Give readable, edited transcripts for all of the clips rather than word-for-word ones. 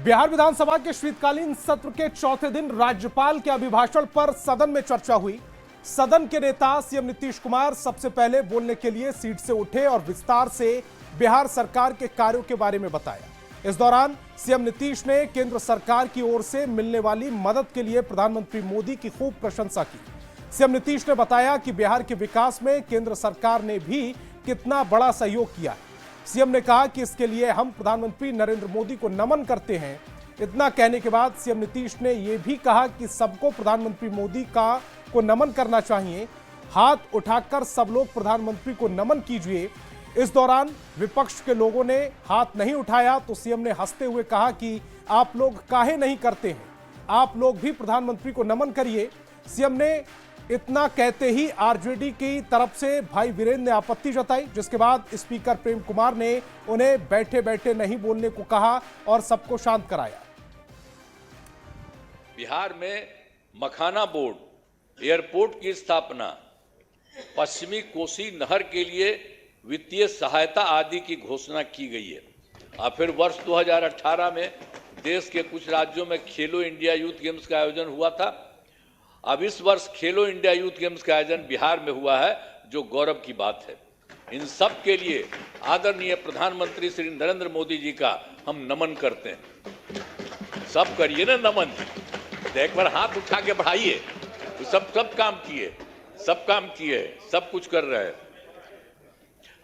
बिहार विधानसभा के शीतकालीन सत्र के चौथे दिन राज्यपाल के अभिभाषण पर सदन में चर्चा हुई। सदन के नेता सीएम नीतीश कुमार सबसे पहले बोलने के लिए सीट से उठे और विस्तार से बिहार सरकार के कार्यों के बारे में बताया। इस दौरान सीएम नीतीश ने केंद्र सरकार की ओर से मिलने वाली मदद के लिए प्रधानमंत्री मोदी की खूब प्रशंसा की। सीएम नीतीश ने बताया कि बिहार के विकास में केंद्र सरकार ने भी कितना बड़ा सहयोग किया है। सीएम ने कहा कि इसके लिए हम प्रधानमंत्री नरेंद्र मोदी को नमन करते हैं। इतना कहने के बाद सीएम नीतीश ने यह भी कहा कि सबको प्रधानमंत्री मोदी को नमन करना चाहिए। हाथ उठाकर सब लोग प्रधानमंत्री को नमन कीजिए। इस दौरान विपक्ष के लोगों ने हाथ नहीं उठाया तो सीएम ने हंसते हुए कहा कि आप लोग काहे नहीं करते हैं, आप लोग भी प्रधानमंत्री को नमन करिए। सीएम ने इतना कहते ही आरजेडी की तरफ से भाई वीरेंद्र ने आपत्ति जताई, जिसके बाद स्पीकर प्रेम कुमार ने उन्हें बैठे बैठे नहीं बोलने को कहा और सबको शांत कराया। बिहार में मखाना बोर्ड एयरपोर्ट की स्थापना, पश्चिमी कोसी नहर के लिए वित्तीय सहायता आदि की घोषणा की गई है। और फिर वर्ष 2018 में देश के कुछ राज्यों में खेलो इंडिया यूथ गेम्स का आयोजन हुआ था। अब इस वर्ष खेलो इंडिया यूथ गेम्स का आयोजन बिहार में हुआ है, जो गौरव की बात है। इन सब के लिए आदरणीय प्रधानमंत्री श्री नरेंद्र मोदी जी का हम नमन करते हैं। सब करिए ना नमन, एक बार हाथ उठा के बढ़ाइए। तो सब काम किए, सब कुछ कर रहे हैं।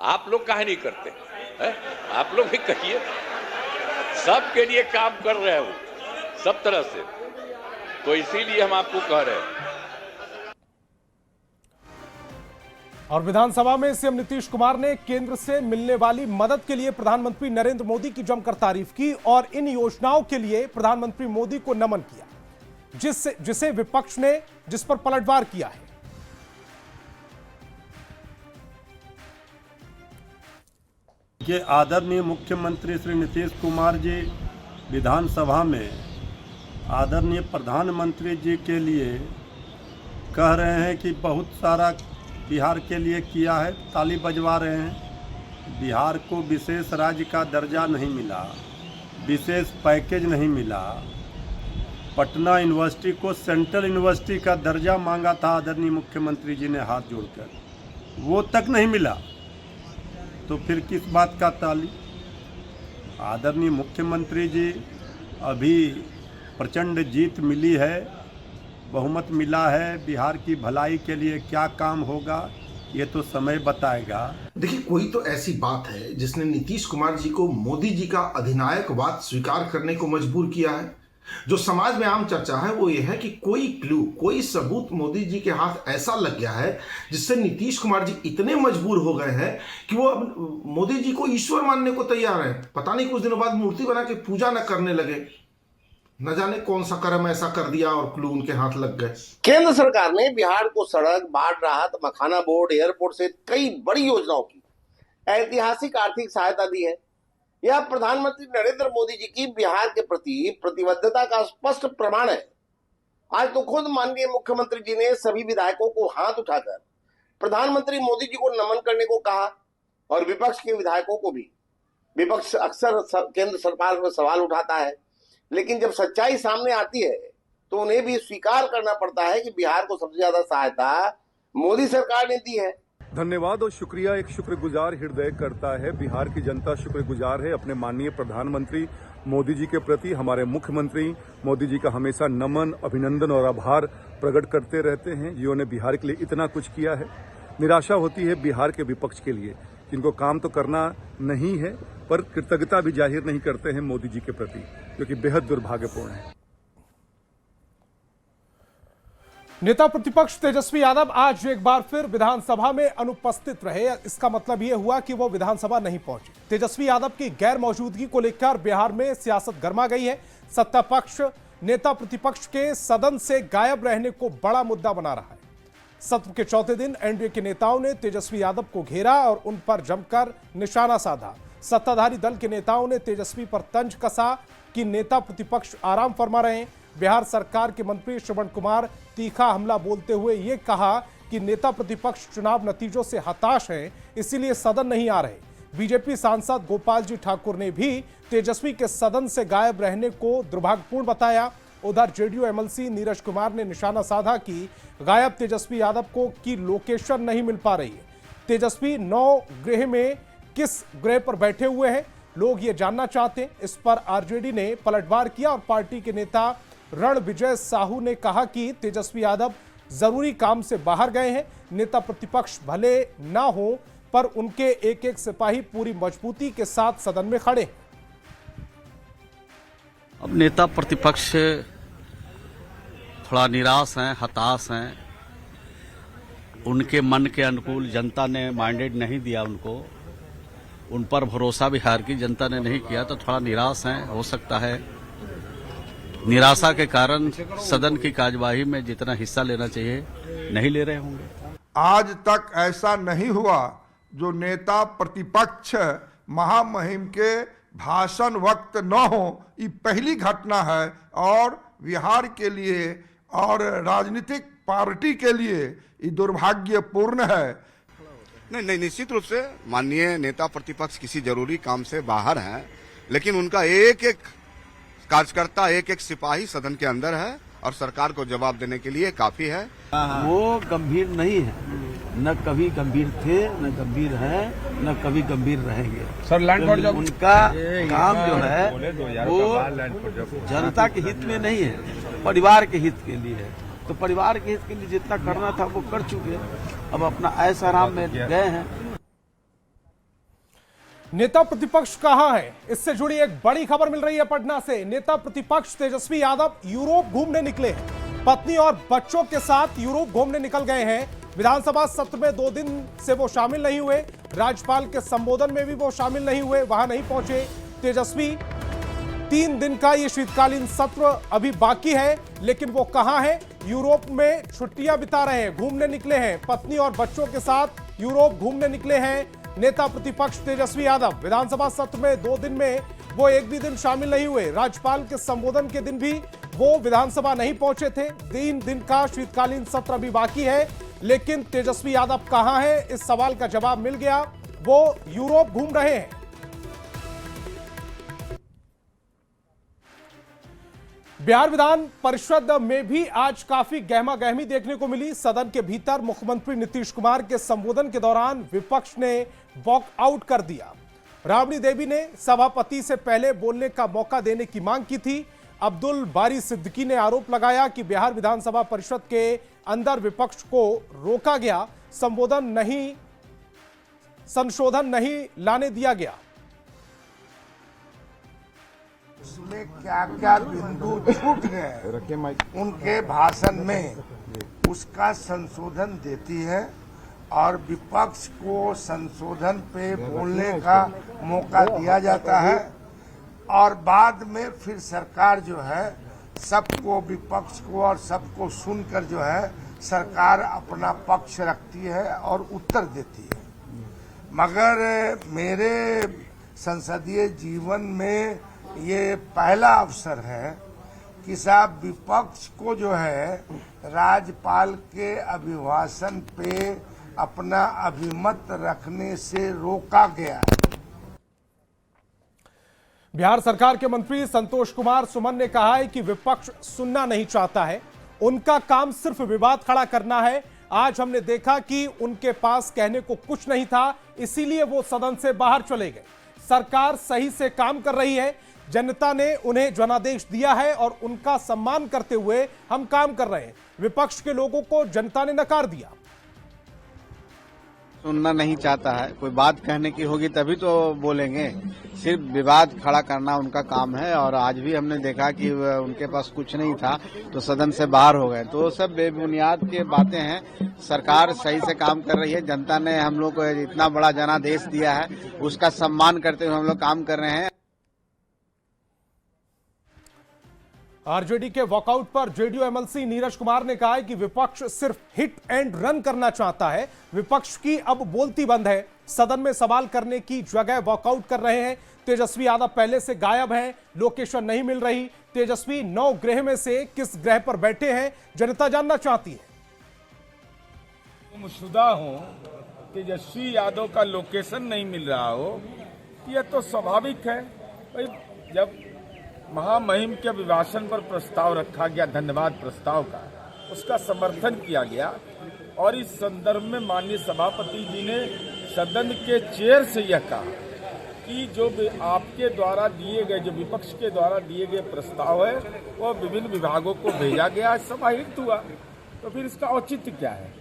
आप लोग काहे नहीं करते हैं? आप लोग भी करिए, सबके लिए काम कर रहे हो सब तरह से, तो इसीलिए हम आपको कह रहे हैं। और विधानसभा में सीएम नीतीश कुमार ने केंद्र से मिलने वाली मदद के लिए प्रधानमंत्री नरेंद्र मोदी की जमकर तारीफ की और इन योजनाओं के लिए प्रधानमंत्री मोदी को नमन किया, जिसे विपक्ष ने जिस पर पलटवार किया है। कि आदरणीय मुख्यमंत्री श्री नीतीश कुमार जी विधानसभा में आदरणीय प्रधानमंत्री जी के लिए कह रहे हैं कि बहुत सारा बिहार के लिए किया है, ताली बजवा रहे हैं। बिहार को विशेष राज्य का दर्जा नहीं मिला, विशेष पैकेज नहीं मिला। पटना यूनिवर्सिटी को सेंट्रल यूनिवर्सिटी का दर्जा मांगा था आदरणीय मुख्यमंत्री जी ने हाथ जोड़कर, वो तक नहीं मिला, तो फिर किस बात का ताली। आदरणीय मुख्यमंत्री जी अभी प्रचंड जीत मिली है, बहुमत मिला है, बिहार की भलाई के लिए क्या काम होगा ये तो समय बताएगा। देखिए, कोई तो ऐसी बात है जिसने नीतीश कुमार जी को मोदी जी का अधिनायकवाद स्वीकार करने को मजबूर किया है। जो समाज में आम चर्चा है वो ये है कि कोई क्लू, कोई सबूत मोदी जी के हाथ ऐसा लग गया है जिससे नीतीश कुमार जी इतने मजबूर हो गए हैं कि वो अब मोदी जी को ईश्वर मानने को तैयार है। पता नहीं कुछ दिनों बाद मूर्ति बना के पूजा न करने लगे। न जाने कौन सा कर्म ऐसा कर दिया और क्लू उनके हाथ लग गए। केंद्र सरकार ने बिहार को सड़क, बाढ़ राहत, मखाना बोर्ड, एयरपोर्ट से कई बड़ी योजनाओं की ऐतिहासिक आर्थिक सहायता दी है। यह प्रधानमंत्री नरेंद्र मोदी जी की बिहार के प्रति प्रतिबद्धता का स्पष्ट प्रमाण है। आज तो खुद माननीय मुख्यमंत्री जी ने सभी विधायकों को हाथ उठाकर प्रधानमंत्री मोदी जी को नमन करने को कहा और विपक्ष के विधायकों को भी। विपक्ष अक्सर केंद्र सरकार पर सवाल उठाता है, लेकिन जब सच्चाई सामने आती है तो उन्हें भी स्वीकार करना पड़ता है कि बिहार को सबसे ज्यादा सहायता मोदी सरकार ने दी है। धन्यवाद और शुक्रिया। एक शुक्रगुजार हृदय करता है, बिहार की जनता शुक्रगुजार है अपने माननीय प्रधानमंत्री मोदी जी के प्रति। हमारे मुख्यमंत्री मोदी जी का हमेशा नमन, अभिनंदन और आभार प्रकट करते रहते हैं, जिन्होंने बिहार के लिए इतना कुछ किया है। निराशा होती है बिहार के विपक्ष के लिए, जिनको काम तो करना नहीं है पर कृतज्ञता भी जाहिर नहीं करते हैं मोदी जी के प्रति, जो कि बेहद दुर्भाग्यपूर्ण है। नेता प्रतिपक्ष तेजस्वी यादव आज एक बार फिर विधानसभा में अनुपस्थित रहे। इसका मतलब यह हुआ कि वो विधानसभा नहीं पहुंचे। तेजस्वी यादव की गैर मौजूदगी को लेकर बिहार में सियासत गर्मा गई है। सत्ता पक्ष नेता प्रतिपक्ष के सदन से गायब रहने को बड़ा मुद्दा बना रहा है। सत्र के चौथे दिन एनडीए के नेताओं ने तेजस्वी यादव को घेरा और उन पर जमकर निशाना साधा। सत्ताधारी दल के नेताओं ने तेजस्वी पर तंज कसा कि नेता प्रतिपक्ष आराम फरमा रहे हैं। बिहार सरकार के मंत्री श्रवण कुमार तीखा हमला बोलते हुए ये कहा कि नेता प्रतिपक्ष चुनाव नतीजों से हताश हैं, इसीलिए सदन नहीं आ रहे। बीजेपी सांसद गोपाल जी ठाकुर ने भी तेजस्वी के सदन से गायब रहने को दुर्भाग्यपूर्ण बताया। उधर जेडीयू एमएलसी नीरज कुमार ने निशाना साधा कि गायब तेजस्वी यादव को की लोकेशन नहीं मिल पा रही है। तेजस्वी 9 गृह में किस ग्रह पर बैठे हुए हैं, लोग ये जानना चाहते हैं। इस पर आरजेडी ने पलटवार किया और पार्टी के नेता रणविजय साहू ने कहा कि तेजस्वी यादव जरूरी काम से बाहर गए हैं। नेता प्रतिपक्ष भले ना हो पर उनके एक एक सिपाही पूरी मजबूती के साथ सदन में खड़े हैं। अब नेता प्रतिपक्ष थोड़ा निराश हैं, हताश हैं। उनके मन के अनुकूल जनता ने मैंडेट नहीं दिया उनको, उन पर भरोसा बिहार की जनता ने नहीं किया, तो थोड़ा निराश हैं। हो सकता है निराशा के कारण सदन की कार्यवाही में जितना हिस्सा लेना चाहिए नहीं ले रहे होंगे। आज तक ऐसा नहीं हुआ जो नेता प्रतिपक्ष महामहिम के भाषण वक्त न हो, ये पहली घटना है और बिहार के लिए और राजनीतिक पार्टी के लिए ये दुर्भाग्यपूर्ण है। नहीं, निश्चित रूप से माननीय नेता प्रतिपक्ष किसी जरूरी काम से बाहर हैं, लेकिन उनका एक एक कार्यकर्ता, एक एक सिपाही सदन के अंदर है और सरकार को जवाब देने के लिए काफी है। वो गंभीर नहीं है, न कभी गंभीर थे, न गंभीर हैं, न कभी गंभीर रहेंगे। सर लैंड उनका काम जो है वो जनता के हित में नहीं है, परिवार के हित के लिए है। तो परिवार के हित के लिए जितना करना था वो कर चुके, अब अपना ऐश आराम में गए हैं। नेता प्रतिपक्ष कहां है, इससे जुड़ी एक बड़ी खबर मिल रही है पटना से। नेता प्रतिपक्ष तेजस्वी यादव यूरोप घूमने निकले हैं। पत्नी और बच्चों के साथ यूरोप घूमने निकल गए हैं। विधानसभा सत्र में 2 दिन से वो शामिल नहीं हुए, राज्यपाल के संबोधन में भी वो शामिल नहीं हुए, वहां नहीं पहुंचे तेजस्वी। 3 दिन का ये शीतकालीन सत्र अभी बाकी है, लेकिन वो कहां है? यूरोप में छुट्टियां बिता रहे हैं, घूमने निकले हैं। पत्नी और बच्चों के साथ यूरोप घूमने निकले हैं नेता प्रतिपक्ष तेजस्वी यादव। विधानसभा सत्र में 2 दिन में वो एक भी दिन शामिल नहीं हुए। राज्यपाल के संबोधन के दिन भी वो विधानसभा नहीं पहुंचे थे। 3 दिन का शीतकालीन सत्र अभी बाकी है, लेकिन तेजस्वी यादव कहां है, इस सवाल का जवाब मिल गया। वो यूरोप घूम रहे हैं। बिहार विधान परिषद में भी आज काफी गहमा गहमी देखने को मिली। सदन के भीतर मुख्यमंत्री नीतीश कुमार के संबोधन के दौरान विपक्ष ने वॉकआउट कर दिया। राबड़ी देवी ने सभापति से पहले बोलने का मौका देने की मांग की थी। अब्दुल बारी सिद्दीकी ने आरोप लगाया कि बिहार विधानसभा परिषद के अंदर विपक्ष को रोका गया, संशोधन नहीं लाने दिया गया। उसमें क्या क्या बिंदु छूट गए उनके भाषण में, उसका संशोधन देती है और विपक्ष को संशोधन पे बोलने का मौका दिया जाता है और बाद में फिर सरकार जो है सबको, विपक्ष को और सबको सुनकर जो है सरकार अपना पक्ष रखती है और उत्तर देती है। मगर मेरे संसदीय जीवन में ये पहला अवसर है कि साहब विपक्ष को जो है राज्यपाल के अभिभाषण पे अपना अभिमत रखने से रोका गया है। बिहार सरकार के मंत्री संतोष कुमार सुमन ने कहा है कि विपक्ष सुनना नहीं चाहता है, उनका काम सिर्फ विवाद खड़ा करना है। आज हमने देखा कि उनके पास कहने को कुछ नहीं था, इसीलिए वो सदन से बाहर चले गए। सरकार सही से काम कर रही है, जनता ने उन्हें जनादेश दिया है और उनका सम्मान करते हुए हम काम कर रहे हैं। विपक्ष के लोगों को जनता ने नकार दिया। सुनना नहीं चाहता है, कोई बात कहने की होगी तभी तो बोलेंगे। सिर्फ विवाद खड़ा करना उनका काम है और आज भी हमने देखा कि उनके पास कुछ नहीं था तो सदन से बाहर हो गए। तो सब बेबुनियाद के बातें हैं। सरकार सही से काम कर रही है, जनता ने हम लोग को इतना बड़ा जनादेश दिया है, उसका सम्मान करते हुए हम लोग काम कर रहे हैं। आरजेडी के वॉकआउट पर जेडीयू एमएलसी नीरज कुमार ने कहा है कि विपक्ष सिर्फ हिट एंड रन करना चाहता है, विपक्ष की अब बोलती बंद है। सदन में सवाल करने की जगह वॉकआउट कर रहे हैं। तेजस्वी यादव पहले से गायब हैं, लोकेशन नहीं मिल रही। तेजस्वी 9 ग्रह में से किस ग्रह पर बैठे हैं, जनता जानना चाहती है। गुमशुदा हो, तेजस्वी यादव का लोकेशन नहीं मिल रहा हो, यह तो स्वाभाविक है। भाई जब महामहिम के अभिभाषण पर प्रस्ताव रखा गया, धन्यवाद प्रस्ताव का, उसका समर्थन किया गया और इस संदर्भ में माननीय सभापति जी ने सदन के चेयर से यह कहा कि जो आपके द्वारा दिए गए, जो विपक्ष के द्वारा दिए गए प्रस्ताव है वो विभिन्न विभागों को भेजा गया, समाहित हुआ, तो फिर इसका औचित्य क्या है?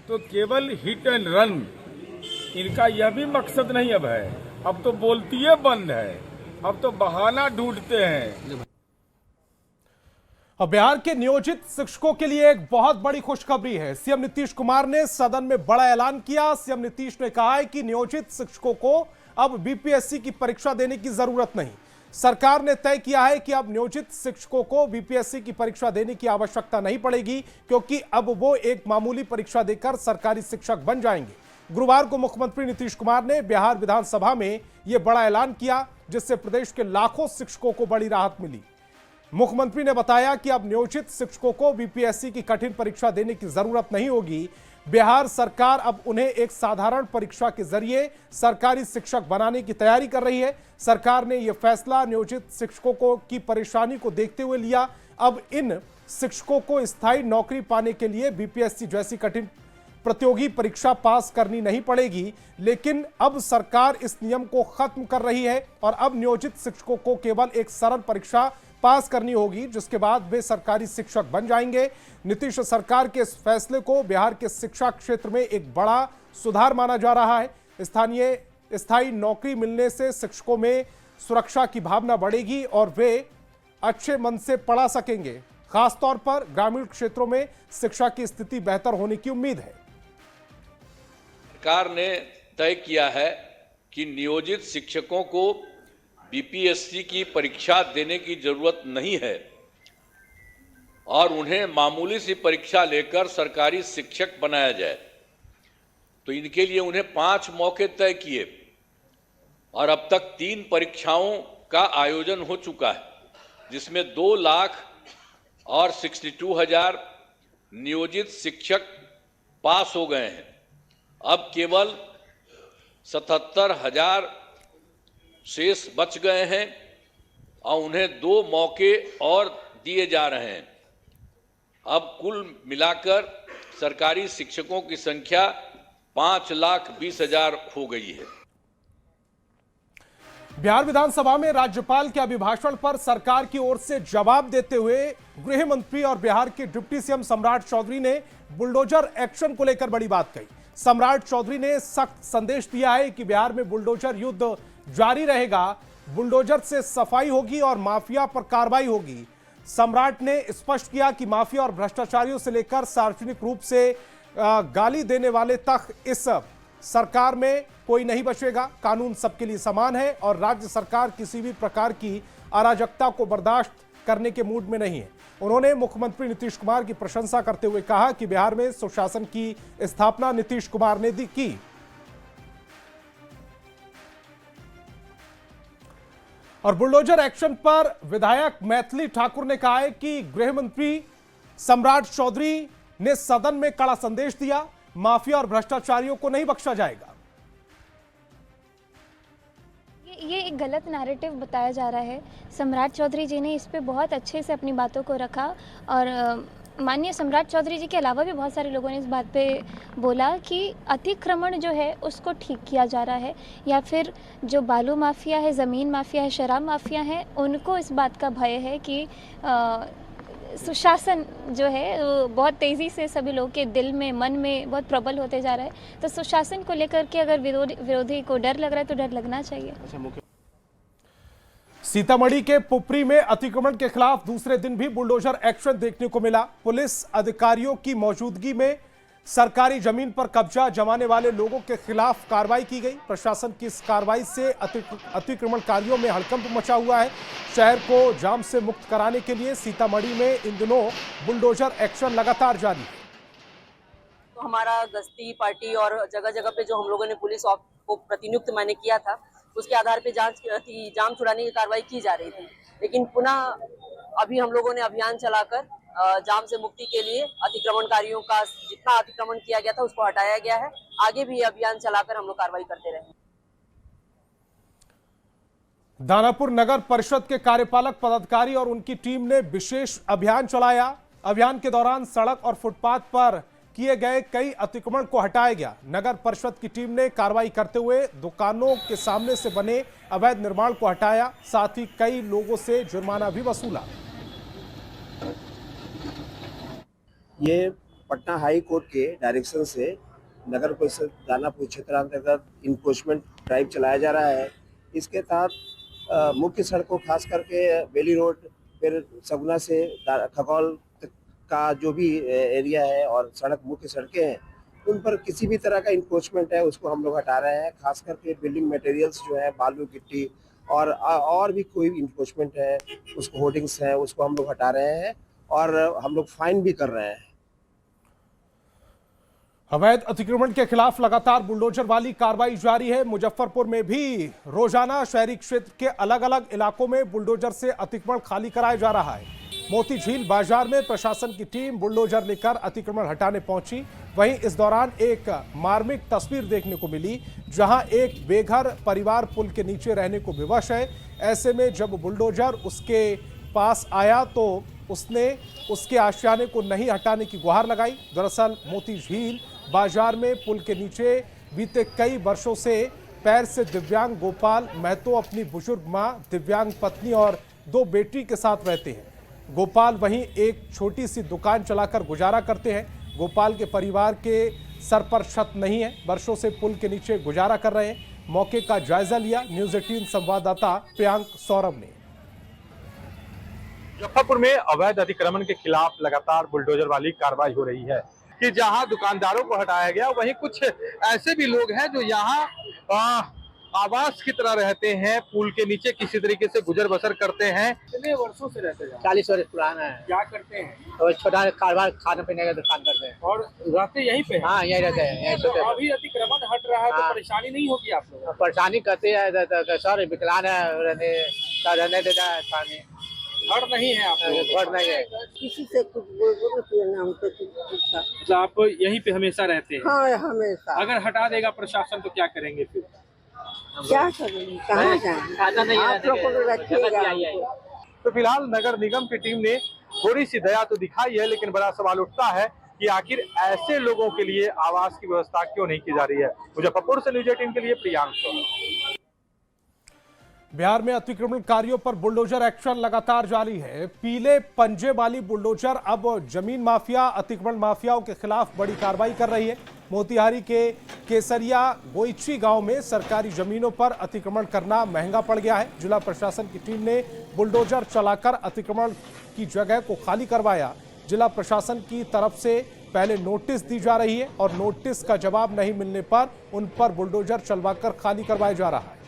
तो केवल हिट एंड रन इनका यह भी मकसद नहीं अब है। अब तो बोलती है बंद है, अब तो बहाना ढूंढते हैं। और बिहार के नियोजित शिक्षकों के लिए एक बहुत बड़ी खुशखबरी है। सीएम नीतीश कुमार ने सदन में बड़ा ऐलान किया। सीएम नीतीश ने कहा है कि नियोजित शिक्षकों को अब बीपीएससी की परीक्षा देने की जरूरत नहीं। सरकार ने तय किया है कि अब नियोजित शिक्षकों को बीपीएससी की परीक्षा देने की आवश्यकता नहीं पड़ेगी, क्योंकि अब वो एक मामूली परीक्षा देकर सरकारी शिक्षक बन जाएंगे। गुरुवार को मुख्यमंत्री नीतीश कुमार ने बिहार विधानसभा में यह बड़ा ऐलान किया, जिससे प्रदेश के लाखों शिक्षकों को बड़ी राहत मिली। मुख्यमंत्री ने बताया कि अब नियोजित शिक्षकों को बीपीएससी की कठिन परीक्षा देने की जरूरत नहीं होगी। बिहार सरकार अब उन्हें एक साधारण परीक्षा के जरिए सरकारी शिक्षक बनाने की तैयारी कर रही है। सरकार ने यह फैसला नियोजित शिक्षकों की परेशानी को देखते हुए लिया। अब इन शिक्षकों को स्थायी नौकरी पाने के लिए बीपीएससी जैसी कठिन प्रतियोगी परीक्षा पास करनी नहीं पड़ेगी, लेकिन अब सरकार इस नियम को खत्म कर रही है और अब नियोजित शिक्षकों को केवल एक सरल परीक्षा पास करनी होगी, जिसके बाद वे सरकारी शिक्षक बन जाएंगे। नीतीश सरकार के इस फैसले को बिहार के शिक्षा क्षेत्र में एक बड़ा सुधार माना जा रहा है। स्थायी नौकरी मिलने से शिक्षकों में सुरक्षा की भावना बढ़ेगी और वे अच्छे मन से पढ़ा सकेंगे। खासतौर पर ग्रामीण क्षेत्रों में शिक्षा की स्थिति बेहतर होने की उम्मीद है। सरकार ने तय किया है कि नियोजित शिक्षकों को बीपीएससी की परीक्षा देने की जरूरत नहीं है और उन्हें मामूली सी परीक्षा लेकर सरकारी शिक्षक बनाया जाए। तो इनके लिए उन्हें 5 मौके तय किए और अब तक 3 परीक्षाओं का आयोजन हो चुका है, जिसमें 2,62,000 नियोजित शिक्षक पास हो गए हैं। अब केवल 77,000 शेष बच गए हैं और उन्हें 2 मौके और दिए जा रहे हैं। अब कुल मिलाकर सरकारी शिक्षकों की संख्या 5,20,000 हो गई है। बिहार विधानसभा में राज्यपाल के अभिभाषण पर सरकार की ओर से जवाब देते हुए गृह मंत्री और बिहार के डिप्टी सीएम सम्राट चौधरी ने बुलडोजर एक्शन को लेकर बड़ी बात कही। सम्राट चौधरी ने सख्त संदेश दिया है कि बिहार में बुलडोजर युद्ध जारी रहेगा, बुलडोजर से सफाई होगी और माफिया पर कार्रवाई होगी। सम्राट ने स्पष्ट किया कि माफिया और भ्रष्टाचारियों से लेकर सार्वजनिक रूप से गाली देने वाले तक इस सरकार में कोई नहीं बचेगा। कानून सबके लिए समान है और राज्य सरकार किसी भी प्रकार की अराजकता को बर्दाश्त करने के मूड में नहीं है। उन्होंने मुख्यमंत्री नीतीश कुमार की प्रशंसा करते हुए कहा कि बिहार में सुशासन की स्थापना नीतीश कुमार ने की। और बुलडोजर एक्शन पर विधायक मैथिली ठाकुर ने कहा है कि गृह मंत्री सम्राट चौधरी ने सदन में कड़ा संदेश दिया, माफिया और भ्रष्टाचारियों को नहीं बख्शा जाएगा। ये एक गलत नैरेटिव बताया जा रहा है। सम्राट चौधरी जी ने इस पे बहुत अच्छे से अपनी बातों को रखा और माननीय सम्राट चौधरी जी के अलावा भी बहुत सारे लोगों ने इस बात पे बोला कि अतिक्रमण जो है उसको ठीक किया जा रहा है, या फिर जो बालू माफिया है, ज़मीन माफिया है, शराब माफिया है, उनको इस बात का भय है कि सुशासन जो है वो बहुत तेज़ी से सभी लोगों के दिल में, मन में बहुत प्रबल होते जा रहा है। तो सुशासन को लेकर के अगर विरोधी को डर लग रहा है तो डर लगना चाहिए। सीतामढ़ी के पुपरी में अतिक्रमण के खिलाफ दूसरे दिन भी बुलडोजर एक्शन देखने को मिला। पुलिस अधिकारियों की मौजूदगी में सरकारी जमीन पर कब्जा जमाने वाले लोगों के खिलाफ कार्रवाई की गई। प्रशासन की इस कार्रवाई से अतिक्रमणकारियों में हड़कंप मचा हुआ है। शहर को जाम से मुक्त कराने के लिए सीतामढ़ी में इन दिनों बुलडोजर एक्शन लगातार जारी है। तो हमारा गश्ती पार्टी और जगह जगह पे जो हम लोगों ने पुलिस को प्रतिनियुक्त मैंने किया था, उसके आधार पे जाम छुड़ाने की कार्रवाई की जा रही थी। लेकिन पुनः अभी हम लोगों ने अभियान चलाकर जाम से मुक्ति के लिए अतिक्रमणकारियों का जितना अतिक्रमण किया गया था उसको हटाया गया है। आगे भी ये अभियान चलाकर हम लोग कार्रवाई करते रहेंगे। दानापुर नगर परिषद के कार्यपालक पदाधिकारी और उनकी टीम ने विशेष अभियान चलाया। अभियान के दौरान सड़क और फुटपाथ पर किए गए कई अतिक्रमण को हटाया गया। नगर परिषद की टीम ने कार्रवाई करते हुए दुकानों के सामने से बने अवैध निर्माण को हटाया, साथ ही कई लोगों से जुर्माना भी वसूला। ये पटना हाई कोर्ट के डायरेक्शन से नगर परिषद दानापुर क्षेत्रांतर्गत इन्फोर्समेंट ड्राइव चलाया जा रहा है। इसके तहत मुख्य सड़कों खास करके बेली रोड, फिर सगुना से खगौल का जो भी एरिया है और सड़क मुख्य सड़कें हैं, उन पर किसी भी तरह का इन्फोर्समेंट है उसको हम लोग हटा रहे हैं। खास करके बिल्डिंग मटेरियल्स जो है बालू गिट्टी और भी कोई इन्फोर्समेंट है, उसको होर्डिंग्स है, उसको हम लोग हटा रहे हैं और हम लोग फाइन भी कर रहे हैं। अवैध अतिक्रमण के खिलाफ लगातार बुलडोजर वाली कार्रवाई जारी है। मुजफ्फरपुर में भी रोजाना शहरी क्षेत्र के अलग अलग इलाकों में बुलडोजर से अतिक्रमण खाली कराया जा रहा है। मोती झील बाजार में प्रशासन की टीम बुलडोजर लेकर अतिक्रमण हटाने पहुंची। वहीं इस दौरान एक मार्मिक तस्वीर देखने को मिली, जहां एक बेघर परिवार पुल के नीचे रहने को विवश है। ऐसे में जब बुलडोजर उसके पास आया तो उसने उसके आशियाने को नहीं हटाने की गुहार लगाई। दरअसल मोती झील बाजार में पुल के नीचे बीते कई वर्षों से पैर से दिव्यांग गोपाल महतो अपनी बुजुर्ग मां, दिव्यांग पत्नी और 2 बेटी के साथ रहते हैं। गोपाल वहीं एक छोटी सी दुकान चलाकर गुजारा करते हैं। गोपाल के परिवार के सर पर छत नहीं है, वर्षों से पुल के नीचे गुजारा कर रहे हैं। मौके का जायजा लिया न्यूज 18 संवाददाता प्रियांक सौरभ ने। मुजफ्फरपुर में अवैध अतिक्रमण के खिलाफ लगातार बुलडोजर वाली कार्रवाई हो रही है कि जहां दुकानदारों को हटाया गया, वहीं कुछ ऐसे भी लोग हैं जो यहां आवास की तरह रहते हैं, पुल के नीचे किसी तरीके से गुजर बसर करते हैं। कितने वर्षों से रहते हैं? 40 वर्ष पुराना है। क्या करते हैं? तो छोटा कारोबार, खाने पीने का दुकान करते हैं। और रहते यहीं पे? हाँ, यहीं रहते हैं। तो अभी अतिक्रमण हट रहा है तो परेशानी नहीं होगी आप लोग? परेशानी करते हैं सर, विकलांग रहने देता है पानी। घर नहीं है आप लोग? घर नहीं है। किसी से कुछ बोलना हमको तो आप यहीं पे हमेशा रहते हैं? हाँ, हमेशा। अगर हटा देगा प्रशासन तो क्या करेंगे फिर? क्या करेंगे, कहाँ जाएंगे? आप लोग को रखिएगा। तो फिलहाल नगर निगम की टीम ने थोड़ी सी दया तो दिखाई है, लेकिन बड़ा सवाल उठता है कि आखिर ऐसे लोगों के लिए आवास की व्यवस्था क्यों नहीं की जा रही है। मुजफ्फरपुर से न्यूज 18 के लिए प्रियांक सौरभ। बिहार में अतिक्रमणकारियों पर बुलडोजर एक्शन लगातार जारी है। पीले पंजे वाली बुलडोजर अब जमीन माफिया, अतिक्रमण माफियाओं के खिलाफ बड़ी कार्रवाई कर रही है। मोतिहारी के केसरिया गोइची गांव में सरकारी जमीनों पर अतिक्रमण करना महंगा पड़ गया है। जिला प्रशासन की टीम ने बुलडोजर चलाकर अतिक्रमण की जगह को खाली करवाया। जिला प्रशासन की तरफ से पहले नोटिस दी जा रही है और नोटिस का जवाब नहीं मिलने पर उन पर बुलडोजर चलवाकर खाली करवाया जा रहा है।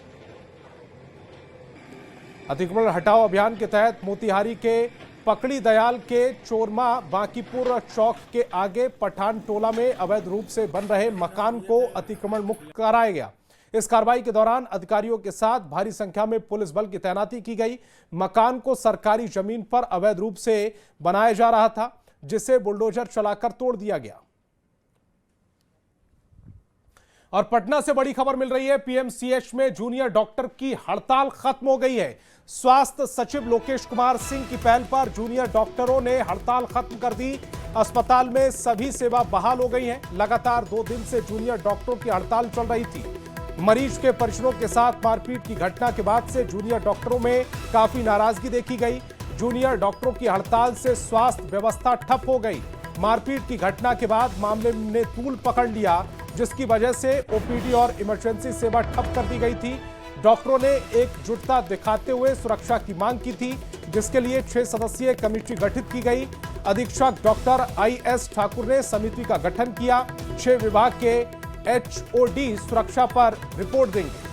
अतिक्रमण हटाओ अभियान के तहत मोतिहारी के पकड़ी दयाल के चोरमा बांकीपुर चौक के आगे पठान टोला में अवैध रूप से बन रहे मकान को अतिक्रमण मुक्त कराया गया। इस कार्रवाई के दौरान अधिकारियों के साथ भारी संख्या में पुलिस बल की तैनाती की गई। मकान को सरकारी जमीन पर अवैध रूप से बनाया जा रहा था, जिसे बुलडोजर चलाकर तोड़ दिया गया। और पटना से बड़ी खबर मिल रही है। पीएमसीएच में जूनियर डॉक्टर की हड़ताल खत्म हो गई है। स्वास्थ्य सचिव लोकेश कुमार सिंह की पहल पर जूनियर डॉक्टरों ने हड़ताल खत्म कर दी। अस्पताल में सभी सेवा बहाल हो गई है। लगातार 2 दिन से जूनियर डॉक्टरों की हड़ताल चल रही थी। मरीज के परिजनों के साथ मारपीट की घटना के बाद से जूनियर डॉक्टरों में काफी नाराजगी देखी गई। जूनियर डॉक्टरों की हड़ताल से स्वास्थ्य व्यवस्था ठप हो गई। मारपीट की घटना के बाद मामले ने तूल पकड़ लिया, जिसकी वजह से ओपीडी और इमरजेंसी सेवा ठप कर दी गई थी। डॉक्टरों ने एकजुटता दिखाते हुए सुरक्षा की मांग की थी, जिसके लिए 6 सदस्यीय कमेटी गठित की गई। अधीक्षक डॉक्टर IS ठाकुर ने समिति का गठन किया। 6 विभाग के HOD सुरक्षा पर रिपोर्ट देंगे।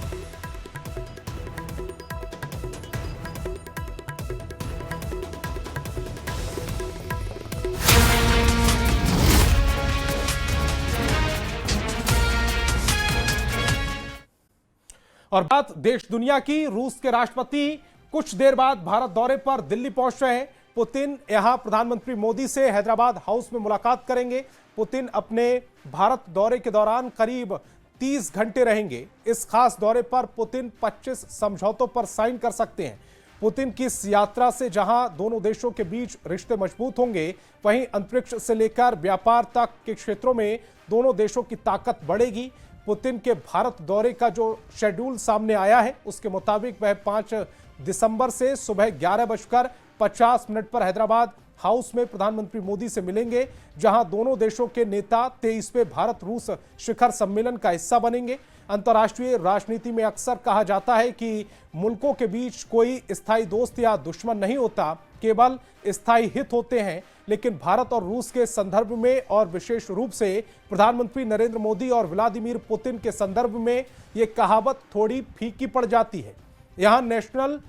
और बात देश दुनिया की। रूस के राष्ट्रपति कुछ देर बाद भारत दौरे पर दिल्ली पहुंच रहे हैं। पुतिन यहां प्रधानमंत्री मोदी से हैदराबाद हाउस में मुलाकात करेंगे। पुतिन अपने भारत दौरे के दौरान करीब 30 घंटे रहेंगे। इस खास दौरे पर पुतिन 25 समझौतों पर साइन कर सकते हैं। पुतिन की इस यात्रा से जहां दोनों देशों के बीच रिश्ते मजबूत होंगे, वहीं अंतरिक्ष से लेकर व्यापार तक के क्षेत्रों में दोनों देशों की ताकत बढ़ेगी। पुतिन के भारत दौरे का जो शेड्यूल सामने आया है, उसके मुताबिक वह 5 दिसंबर से सुबह 11:50 पर हैदराबाद हाउस में प्रधानमंत्री मोदी से मिलेंगे, जहां दोनों देशों के नेता 23वें भारत रूस शिखर सम्मेलन का हिस्सा बनेंगे। अंतर्राष्ट्रीय राजनीति में अक्सर कहा जाता है कि मुल्कों के बीच कोई स्थायी दोस्त या दुश्मन नहीं होता, केवल स्थायी हित होते हैं। लेकिन भारत और रूस के संदर्भ में और विशेष रूप से प्रधानमंत्री नरेंद्र मोदी और व्लादिमीर पुतिन के संदर्भ में यह कहावत थोड़ी फीकी पड़ जाती है। यहां नेशनल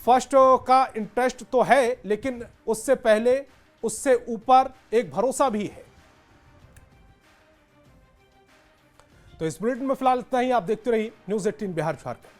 फर्स्ट का इंटरेस्ट तो है, लेकिन उससे पहले, उससे ऊपर एक भरोसा भी है। तो इस बुलेटिन में फिलहाल इतना ही। आप देखते रहिए न्यूज़ 18 बिहार झारखंड।